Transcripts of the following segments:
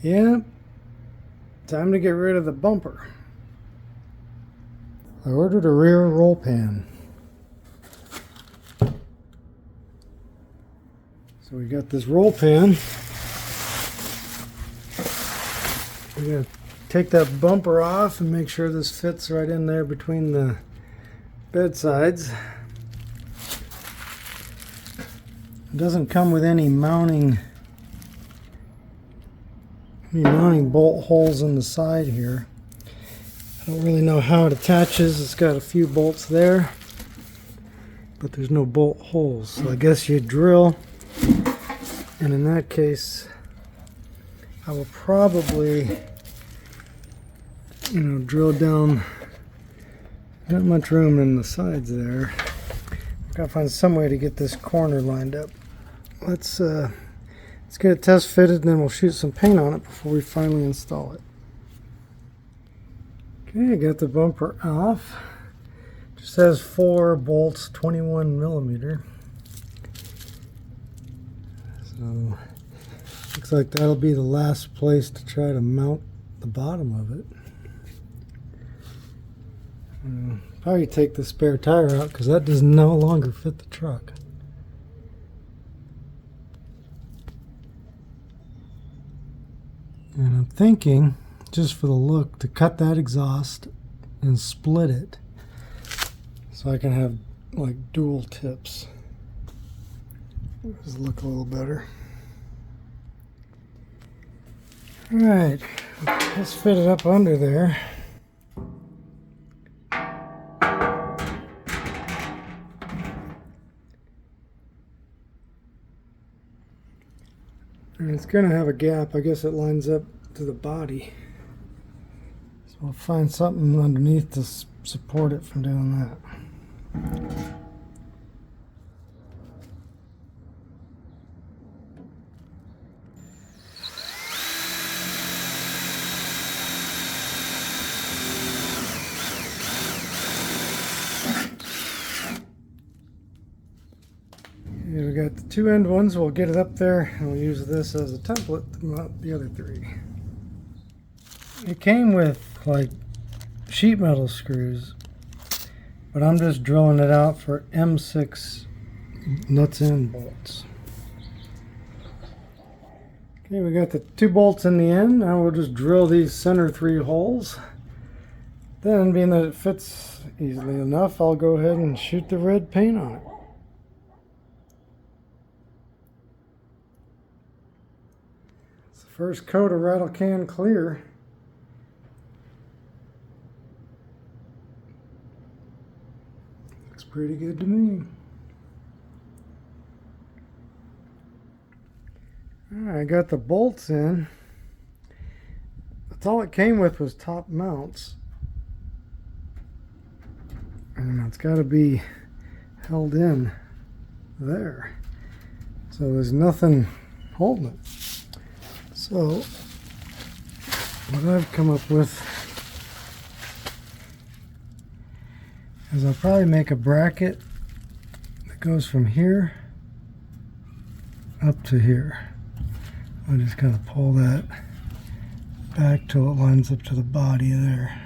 Yeah, time to get rid of the bumper. I ordered a rear roll pan. So we got this roll pan. We're going to take that bumper off and make sure this fits right in there between the bed sides. It doesn't come with any mounting bolt holes in the side here. I don't really know how it attaches. It's got a few bolts there, but there's no bolt holes. So I guess you drill, and in that case, I will probably, drill down. Not much room in the sides there. I've got to find some way to get this corner lined up. Let's get it test fitted, and then we'll shoot some paint on it before we finally install it. Okay, I got the bumper off. Just has 4 bolts, 21 millimeter. So looks like that'll be the last place to try to mount the bottom of it. Probably take the spare tire out because that does no longer fit the truck. And I'm thinking, just for the look, to cut that exhaust and split it so I can have like dual tips. Just look a little better. Alright, let's fit it up under there. And it's going to have a gap. I guess it lines up to the body. So we'll find something underneath to support it from doing that. Okay, we got the 2 end ones. We'll get it up there and we'll use this as a template to mount the other 3. It came with like sheet metal screws, but I'm just drilling it out for M6 nuts and bolts. Okay, we got the 2 bolts in the end. Now we'll just drill these center 3 holes. Then, being that it fits easily enough, I'll go ahead and shoot the red paint on it. It's the first coat of rattle can clear. Looks pretty good to me. Alright, I got the bolts in. That's all it came with was top mounts. And it's got to be held in there. So there's nothing holding it. So what I've come up with is I'll probably make a bracket that goes from here up to here. I'll just kind of pull that back till it lines up to the body there.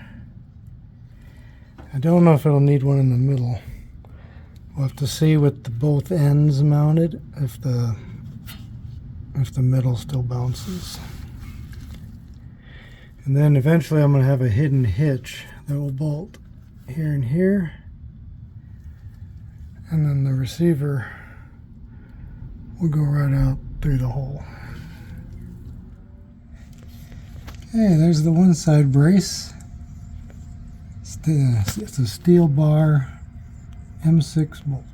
I don't know if it'll need one in the middle. We'll have to see with the both ends mounted if the middle still bounces. And then eventually I'm going to have a hidden hitch that will bolt here and here. And then the receiver will go right out through the hole. Okay, there's the one side brace. It's a steel bar M6 bolt.